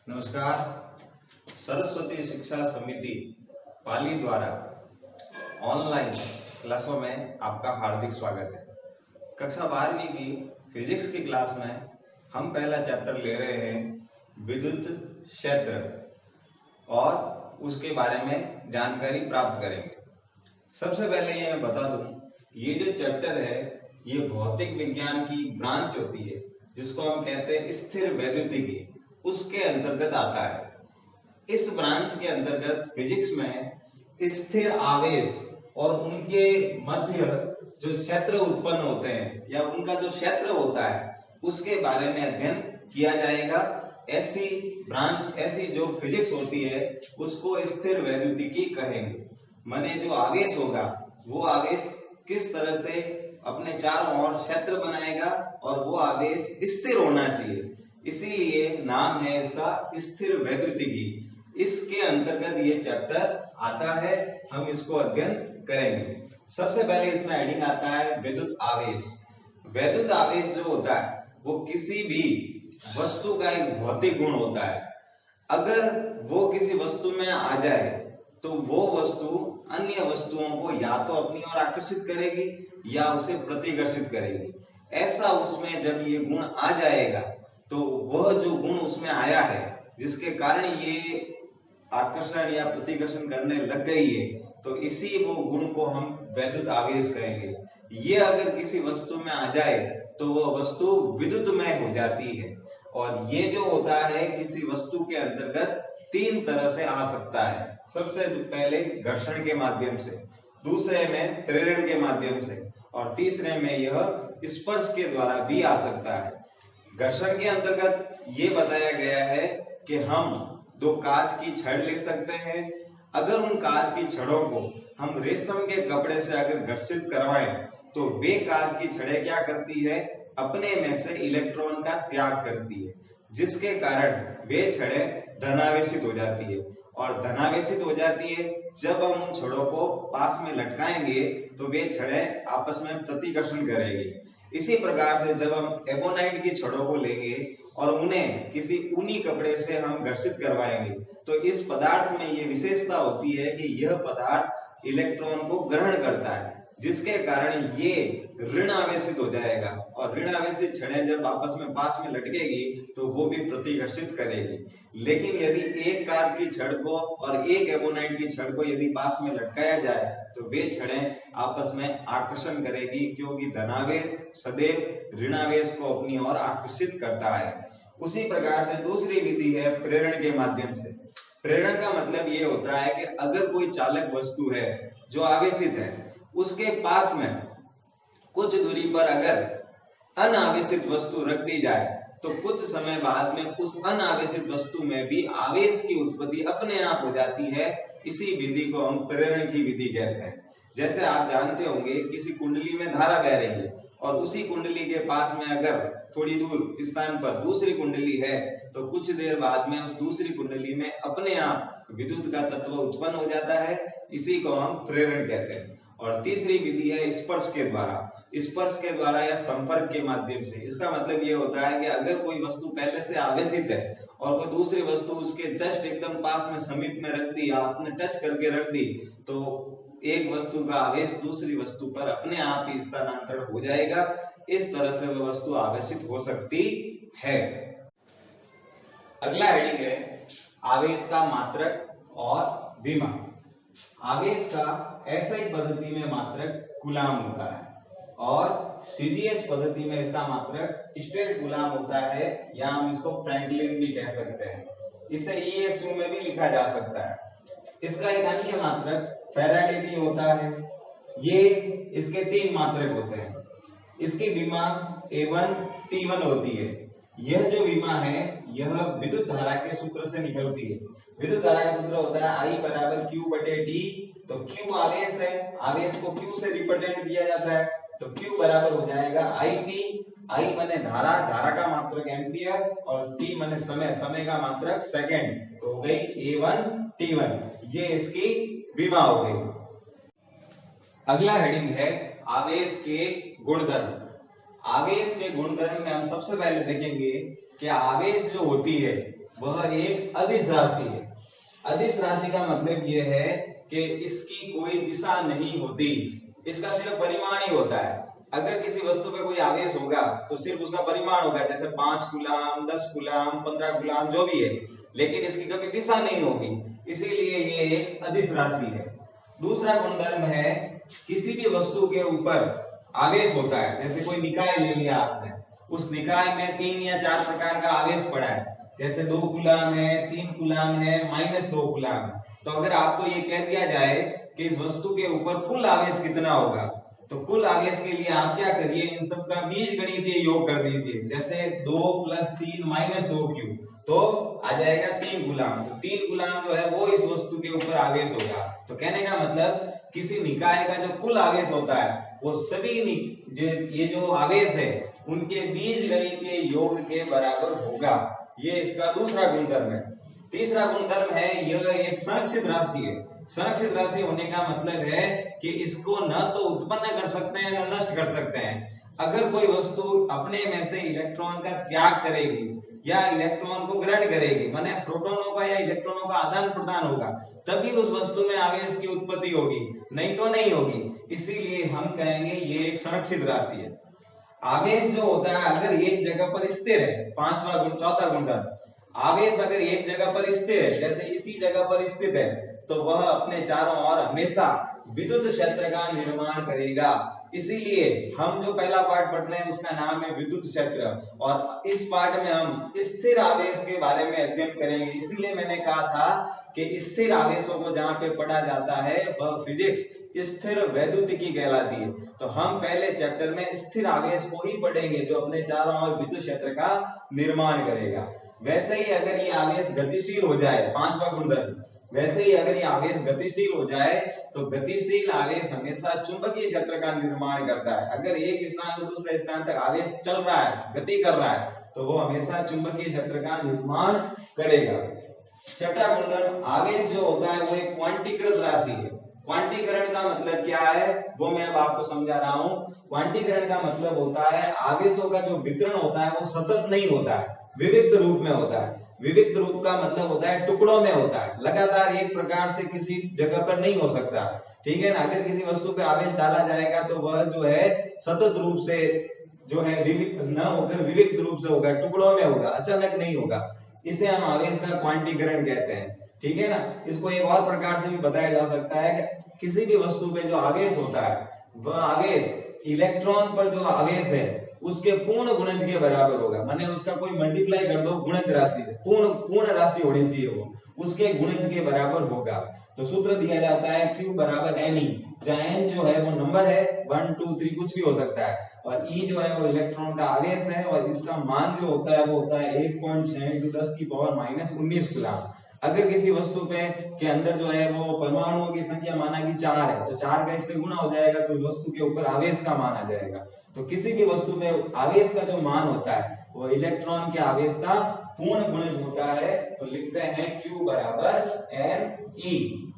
नमस्कार। सरस्वती शिक्षा समिति पाली द्वारा ऑनलाइन क्लासों में आपका हार्दिक स्वागत है। कक्षा 12वीं की फिजिक्स की क्लास में हम पहला चैप्टर ले रहे हैं विद्युत क्षेत्र और उसके बारे में जानकारी प्राप्त करेंगे। सबसे पहले ये मैं बता दूं, ये जो चैप्टर है ये भौतिक विज्ञान की ब्रांच होती है जिसको हम कहते हैं स्थिर वैद्युतिकी, उसके अंतर्गत आता है। इस ब्रांच के अंतर्गत फिजिक्स में स्थिर आवेश और उनके मध्य जो क्षेत्र उत्पन्न होते हैं या उनका जो क्षेत्र होता है उसके बारे में अध्ययन किया जाएगा। ऐसी ब्रांच, ऐसी जो फिजिक्स होती है उसको स्थिर वैद्युतिकी कहेंगे। माने जो आवेश होगा वो आवेश किस तरह से अपने चारों ओर क्षेत्र बनाएगा और वो आवेश स्थिर होना चाहिए, इसीलिए नाम है इसका स्थिर वैद्युतिकी। इसके अंतर्गत ये चैप्टर आता है, हम इसको अध्ययन करेंगे। सबसे पहले इसमें हेडिंग आता है विद्युत आवेश। विद्युत आवेश जो होता है वो किसी भी वस्तु का एक भौतिक गुण होता है। अगर वो किसी वस्तु में आ जाए तो वो वस्तु अन्य वस्तुओं को या तो अपनी ओर आकर्षित करेगी या उसे प्रतिकर्षित करेगी। ऐसा उसमें जब ये गुण आ जाएगा तो वह जो गुण उसमें आया है जिसके कारण ये आकर्षण या प्रतिकर्षण करने लग गई है, तो इसी वो गुण को हम वैद्युत आवेश कहेंगे। ये अगर किसी वस्तु में आ जाए तो वह वस्तु विद्युतमय हो जाती है। और ये जो होता है किसी वस्तु के अंतर्गत तीन तरह से आ सकता है। सबसे पहले घर्षण के माध्यम से, दूसरे में प्रेरण के माध्यम से और तीसरे में यह स्पर्श के द्वारा भी आ सकता है। घर्षण के अंतर्गत ये बताया गया है कि हम दो कांच की छड़ ले सकते हैं। अगर उन कांच की छड़ों को हम रेशम के कपड़े से अगर घर्षित करवाएं तो वे कांच की छड़ें क्या करती है, अपने में से इलेक्ट्रॉन का त्याग करती है, जिसके कारण वे छड़ें धनावेशित हो जाती है। और धनावेशित हो जाती है जब हम उन छड़ों को पास में लटकाएंगे तो वे छड़ें आपस में प्रतिकर्षण करेगी। इसी प्रकार से जब हम एबोनाइट की छड़ों को लेंगे और उन्हें किसी ऊनी कपड़े से हम घर्षित करवाएंगे तो इस पदार्थ में ये विशेषता होती है कि यह पदार्थ इलेक्ट्रॉन को ग्रहण करता है, जिसके कारण ये ऋण आवेशित हो जाएगा। और ऋण आवेशित छड़ें जब आपस में पास में लटकेगी तो वो भी प्रतिकर्षित करेगी। लेकिन यदि एक कांच की छड़ को और एक एबोनाइट की छड़ को यदि पास में लटकाया जाए तो वे छड़ें आपस में आकर्षण करेगी, क्योंकि धनावेश सदैव ऋणावेश को अपनी ओर आकर्षित करता है। उसी प्रकार से दूसरी विधि है प्रेरण के माध्यम से। प्रेरण का मतलब ये होता है कि अगर कोई चालक वस्तु है जो आवेशित है, उसके पास में कुछ दूरी पर अगर अनावेशित वस्तु रख दी जाए तो कुछ समय बाद में उस अनावेशित वस्तु में भी आवेश की उत्पत्ति अपने आप हो जाती है। इसी विधि को हम प्रेरण की विधि कहते हैं। जैसे आप जानते होंगे किसी कुंडली में धारा बह रही है और उसी कुंडली के पास में अगर थोड़ी दूर स्थान पर दूसरी कुंडली है तो कुछ देर बाद में उस दूसरी कुंडली में अपने आप विद्युत का तत्व उत्पन्न हो जाता है। इसी को हम प्रेरण कहते हैं। और तीसरी विधि है स्पर्श के द्वारा। स्पर्श के द्वारा या संपर्क के माध्यम से। इसका मतलब ये होता है कि अगर कोई वस्तु पहले से आवेशित है और कोई दूसरी वस्तु उसके जस्ट एकदम पास में समीप में रख दी, आपने टच करके रख दी, तो एक वस्तु का आवेश दूसरी वस्तु पर अपने आप ही स्थानांतरण हो जाएगा। इस तरह से वह वस्तु आवेशित हो सकती है। अगला हेडिंग है आवेश का मात्रक और विमा। आवेश का SI पद्धति में मात्रक कूलाम होता है और CGS पद्धति में इसका मात्रक स्टेट कूलाम होता है, या हम इसको फ्रैंकलिन भी कह सकते हैं। इसे ESU में भी लिखा जा सकता है। इसका एक अन्य मात्रक फैराडे भी होता है। ये इसके तीन मात्रक होते हैं। इसकी विमा A1 T1 होती है। यह जो विमा है यह विद्युत धारा के सूत्र से निकलती है। विद्युत धारा का सूत्र होता है I बराबर Q बटे D। तो Q आवेश है, आवेश को Q से रिप्रेजेंट किया जाता है, तो Q बराबर हो जाएगा IT। I माने धारा, धारा का मात्रक एम्पियर, और T माने समय, समय का मात्रक सेकंड। तो हो गई A1 T1। ये इसकी विमा हो गई। अगला हेडिंग है आवेश के गुणधर्म। आवेश के गुणधर्म में हम सबसे पहले देखेंगे कि आवेश जो होती है वह एक अदिश राशि है। अदिश राशि का मतलब यह है कि इसकी कोई दिशा नहीं होती, इसका सिर्फ परिमाण ही होता है। अगर किसी वस्तु पे कोई आवेश होगा तो सिर्फ उसका परिमाण होगा, जैसे 5 कूलाम, 10 कूलाम, 15 कूलाम जो भी है, लेकिन इसकी कभी दिशा नहीं होगी, इसीलिए ये एक अदिश राशि है। दूसरा गुणधर्म है, किसी भी वस्तु के ऊपर आवेश होता है, जैसे कोई निकाय ले लिया आपने, उस निकाय में 3 या 4 प्रकार का आवेश पड़ा है, जैसे 2 कूलाम है, 3 कूलाम है, -2 कूलाम है। तो अगर आपको ये कह दिया जाए कि इस वस्तु के ऊपर कुल आवेश कितना होगा, तो कुल आवेश के लिए आप क्या करिए, इन सब का बीजगणितीय योग कर दीजिए, जैसे 2 + 3 - 2 क्यूब, तो आ जाएगा 3 कूलाम। तो 3 कूलाम जो है वो इस वस्तु के ऊपर आवेश होगा। तो कहने का मतलब किसी निकाय का जो कुल आवेश होता है वो सभी ये जो आवेश है उनके बीजगणितीय योग के बराबर होगा। ये इसका दूसरा गुणधर्म है। तीसरा गुणधर्म है, यह एक संरक्षित राशि है। संरक्षित राशि होने का मतलब है कि इसको न तो उत्पन्न कर सकते हैं न नष्ट कर सकते हैं। अगर कोई वस्तु अपने में से इलेक्ट्रॉन का त्याग करेगी या इलेक्ट्रॉन को ग्रहण करेगी, माने प्रोटॉनों का या इलेक्ट्रॉनों का आदान प्रदान होगा, तभी उस वस्तु में आवेश की उत्पत्ति होगी, नहीं तो नहीं होगी। इसीलिए हम कहेंगे ये एक संरक्षित राशि है। आवेश जो होता है अगर एक जगह पर स्थिर है, चौथा गुणधर्म, आवेश अगर एक जगह पर स्थिर है, जैसे इसी जगह पर स्थित है, तो वह अपने चारों ओर हमेशा विद्युत क्षेत्र का निर्माण करेगा। इसीलिए हम जो पहला पार्ट पढ़ रहे हैं उसका नाम है विद्युत क्षेत्र, और इस पार्ट में हम स्थिर आवेश के बारे में अध्ययन करेंगे। इसीलिए मैंने कहा था कि स्थिर आवेशों को जहां पे पढ़ा जाता है वह फिजिक्स स्थिर वैद्युतिकी कहलाती है। तो हम पहले चैप्टर में स्थिर आवेश को ही पढ़ेंगे जो अपने चारों ओर विद्युत क्षेत्र का निर्माण करेगा। वैसे ही अगर ये आवेश गतिशील हो जाए, पांचवा गुणधर्म, वैसे ही अगर ये आवेश गतिशील हो जाए तो गतिशील आवेश हमेशा चुंबकीय क्षेत्र का निर्माण करता है। अगर एक स्थान से दूसरे स्थान तक आवेश चल रहा है, गति कर रहा है, तो वो हमेशा चुंबकीय क्षेत्र का निर्माण करेगा। छठा गुणधर्म, आवेश जो होता है वो एक क्वांटीकृत राशि है। क्वांटीकरण का मतलब क्या है वो मैं अब आपको समझा रहा हूं। क्वांटीकरण का मतलब होता है आवेशों का जो वितरण होता है वो सतत नहीं होता है, विविक्त रूप में होता है। विविक्त रूप का मतलब होता है टुकड़ों में होता है, लगातार एक प्रकार से किसी जगह पर नहीं हो सकता, ठीक है ना। अगर किसी वस्तु पे आवेश डाला जाएगा तो वह जो है सतत रूप से जो है विविक्त न होकर विविक्त रूप से होगा, टुकड़ों में होगा, अचानक नहीं होगा। इसे हम आवेश का क्वांटीकरण कहते हैं, ठीक है ना। इसको एक और प्रकार से भी बताया जा सकता है कि किसी भी वस्तु पे जो आवेश होता है वह आवेश इलेक्ट्रॉन पर जो आवेश है उसके पूर्ण गुणज के बराबर होगा, माने उसका कोई मल्टीप्लाई कर दो गुणज राशि से, पूर्ण राशि होनी चाहिए, वो उसके गुणज के बराबर होगा। तो सूत्र दिया जाता है Q बराबर Ne, जहां N जो है वो नंबर है, 1 2 3 कुछ भी हो सकता है, और E जो है वो इलेक्ट्रॉन का आवेश है, और इसका मान जो होता है वो होता है 1.6 × 10⁻19 कूलम। अगर किसी वस्तु पे के अंदर जो है वो परमाणुओं की संख्या माना कि 4 है, तो 4 का इससे गुना हो जाएगा तो वस्तु के ऊपर आवेश का मान आ जाएगा। तो किसी भी वस्तु में आवेश का जो मान होता है वो इलेक्ट्रॉन के आवेश का पूर्ण गुणज होता है। तो लिखते हैं Q बराबर Ne।